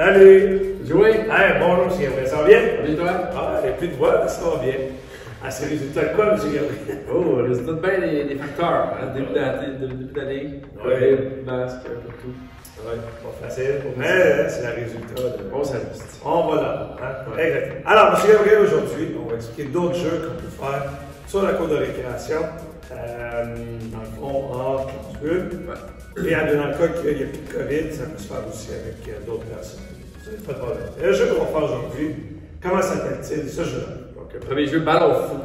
Salut! Joey? Hey, bonjour, M. Gabriel. Ça va bien? Et toi? Ah, il n'y a plus de voix, mais ça va bien. Ah, c'est le résultat de quoi, M. Gabriel? Oh, le résultat de bien des facteurs. Hein, début d'année, Ouais. masque, un peu tout. Oui, pas facile, mais c'est le résultat de. On s'investit. On va là. Hein? Ouais. Exactement. Alors, M. Gabriel, aujourd'hui, on va expliquer d'autres jeux qu'on peut faire sur la cour de récréation. Dans le fond, en classe bulle. Ouais. Et dans le cas qu'il n'y a plus de COVID, ça peut se faire aussi avec d'autres personnes. Ça n'est pas de problème. Et le jeu qu'on va faire aujourd'hui, comment s'appelle-t-il ce jeu-là? Donc, le premier jeu, ballon fou.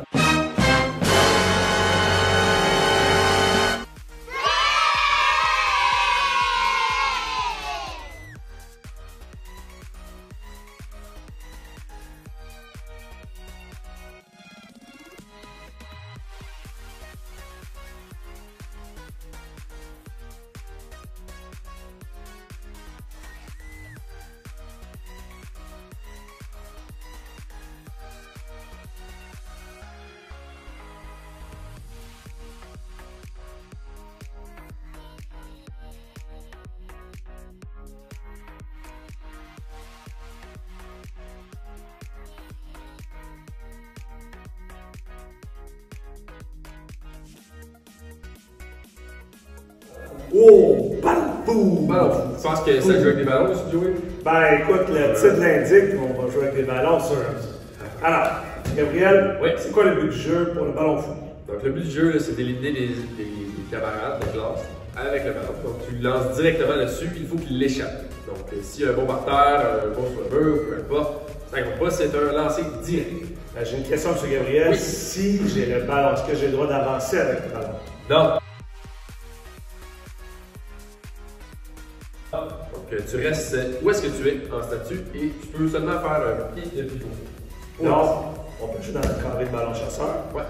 Oh, ballon fou! Ballon fou. Tu penses que ça joue avec des ballons aussi, Joey? Ben écoute, le titre l'indique, on va jouer avec des ballons sur Alors, Gabriel, Oui. c'est quoi le but du jeu pour le ballon fou? Donc, le but du jeu, c'est d'éliminer des camarades de classe avec le ballon. Donc, tu le lances directement dessus, il faut qu'il l'échappe. Donc, s'il y a un bon par terre, un bon sur le mur, peu importe, ça ne compte pas, c'est un lancer direct. J'ai une question, M. Gabriel. Oui. Si j'ai le ballon, est-ce que j'ai le droit d'avancer avec le ballon? Non. Donc, tu restes où est-ce que tu es en statut et tu peux seulement faire un pied de pivot. Donc, on peut jouer dans le carré de ballon chasseur. Ouais.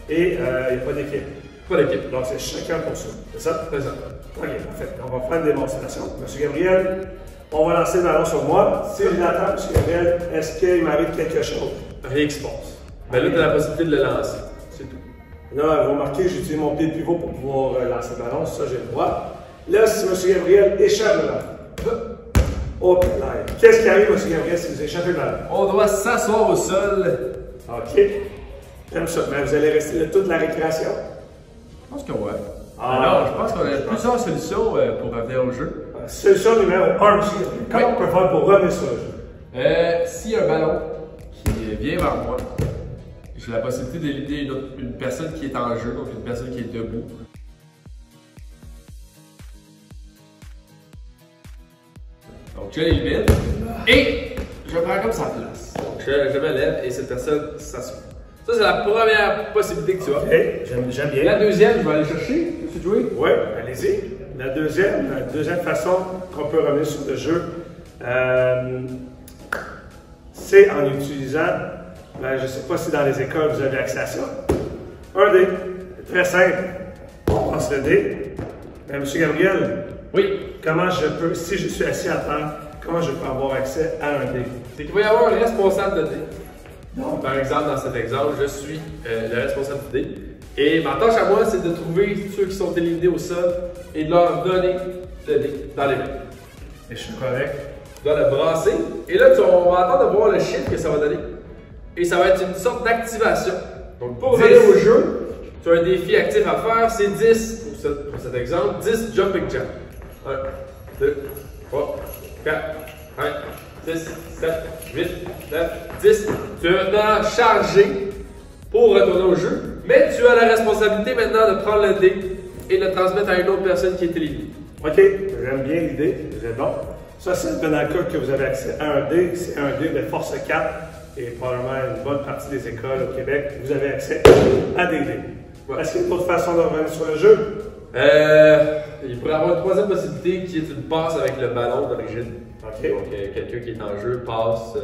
Et il n'y a pas d'équipe. Pas d'équipe. Donc, c'est chacun pour soi. C'est ça? C'est ça. OK, parfait. On va faire une démonstration. M. Gabriel, on va lancer le ballon sur moi. Si je l'attends, M. Gabriel, est-ce qu'il m'arrive quelque chose? Rien qui se passe. Mais là, tu as la possibilité de le lancer. C'est tout. Là, vous remarquez, j'ai utilisé mon pied de pivot pour pouvoir lancer le ballon. Ça, j'ai le droit. Là, si M. Gabriel échappe le ballon. Oh, là. Qu'est-ce qui arrive, M. Gabriel, si vous échappez le ballon? On doit s'asseoir au sol. OK. J'aime ça. Mais vous allez rester là toute la récréation? Je pense que ouais. Ah, Alors, je pense qu'on a plusieurs solutions pour revenir au jeu. Solution numéro 1, M. Gabriel. Comment on peut faire pour revenir sur le jeu? S'il y a un ballon qui vient vers moi, j'ai la possibilité d'éliminer une personne qui est en jeu, donc une personne qui est debout. Donc je l'élimine et je prends comme sa place. Donc je me lève et cette personne s'assoit. Ça, c'est la première possibilité que tu as. OK, j'aime bien. La deuxième, je vais aller chercher. Tu veux jouer? Oui, allez-y. La deuxième façon qu'on peut revenir sur le jeu, c'est en utilisant, je ne sais pas si dans les écoles vous avez accès à ça, un dé. Très simple. On passe le dé. M. Gabriel, Oui. comment je peux, si je suis assis à terre, comment je peux avoir accès à un dé? C'est qu'il va y avoir un responsable de dé. Donc, par exemple, dans cet exemple, je suis le responsable du dé. Et ma tâche à moi, c'est de trouver ceux qui sont éliminés au sol et de leur donner le dé dans les mains. Et je suis correct. Tu dois le brasser. Et là, on va attendre de voir le chiffre que ça va donner. Et ça va être une sorte d'activation. Donc, pour revenir au jeu, tu as un défi actif à faire. C'est 10, pour cet exemple, 10 jumping jump. 1, 2, 3, 4, 5, 6, 7, 8, 9, 10. Tu es maintenant chargé pour retourner au jeu, mais tu as la responsabilité maintenant de prendre le dé et de le transmettre à une autre personne qui est éliminée. OK, j'aime bien l'idée, c'est bon. Ça, c'est dans le cas que vous avez accès à un dé, c'est un dé de force 4 et probablement une bonne partie des écoles au Québec, vous avez accès à des dés. Ouais. Est-ce qu'il y a une autre façon de revenir sur le jeu? Il pourrait y avoir une troisième possibilité qui est une passe avec le ballon d'origine. Okay. Donc, quelqu'un qui est en jeu passe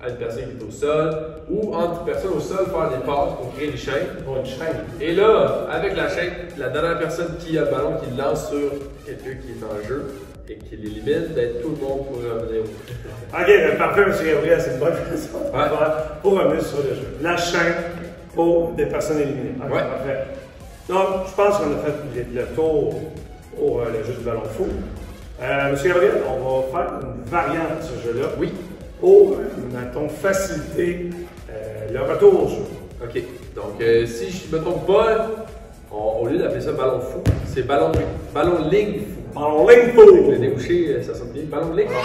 à une personne qui est au sol ou entre personnes au sol faire des passes pour créer des chaînes. Pour une chaîne. Et là, avec la chaîne, la dernière personne qui a le ballon qui le lance sur quelqu'un qui est en jeu et qui l'élimine, ben, tout le monde pourrait revenir au jeu. OK, parfait, M. Gabriel, c'est une bonne façon de faire pour revenir sur le jeu. La chaîne pour des personnes éliminées. Okay, ouais. Parfait. Donc, je pense qu'on a fait le tour pour le jeu du ballon fou. Monsieur Gabriel, on va faire une variante de ce jeu-là. Oui. Pour, mettons, faciliter le retour au jeu. Ok. Donc, si je ne me trompe pas, au lieu d'appeler ça ballon fou, c'est ballon ligne fou. Ballon ligne fou! Le débouché, ça sonne bien. Ballon ligne. Ballon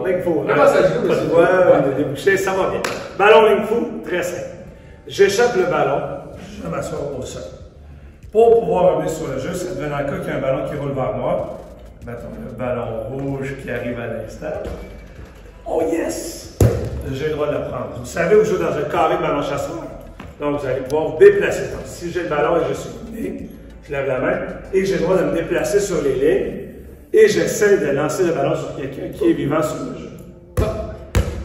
ligne fou. Comment ça joue, monsieur? Ouais, le débouché, ça va bien. Ballon ligne fou, très simple. J'échappe le ballon, je m'assois au sol. Pour pouvoir revenir sur le jeu, ça devient dans le cas qu'il y a un ballon qui roule vers moi. Mettons le ballon rouge qui arrive à l'instant. Oh yes! J'ai le droit de le prendre. Vous savez, vous jouez dans un carré de ballon chasseur. Donc, vous allez pouvoir vous déplacer. Donc, si j'ai le ballon et je suis ligne, je lève la main et j'ai le droit de me déplacer sur les lignes et j'essaie de lancer le ballon sur quelqu'un qui est vivant sur le jeu.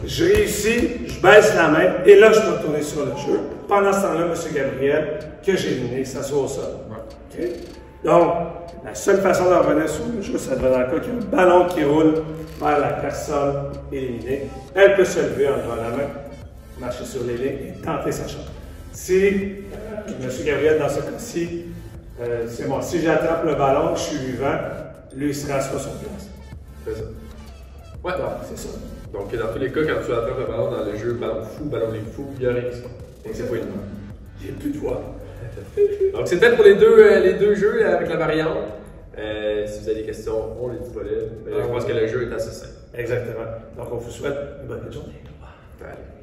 Je réussis, je baisse la main et là, je peux retourner sur le jeu. Pendant ce temps-là, M. Gabriel, que j'ai éliminé, s'assoit au sol. Okay? Donc, la seule façon de revenir sur le jeu, ça devrait dans le cas qu'il y a un ballon qui roule vers la personne éliminée. Elle peut se lever en levant la main, marcher sur les lignes et tenter sa chance. Si M. Gabriel, dans ce cas-ci, c'est moi. Si j'attrape le ballon, je suis vivant, lui, il sera assis sur place. C'est ça. Ouais. Donc, c'est ça. Donc, dans tous les cas, quand tu attrapes le ballon dans le jeu ballon fou, ballon ligne fou, il n'y a rien qui se passe. Donc, c'est pas une main. J'ai plus de voix. Donc, c'était pour les deux jeux avec la variante. Si vous avez des questions, on les disponible. Mais je pense que le jeu est assez simple. Exactement. Donc, on vous souhaite une bonne journée. Allez.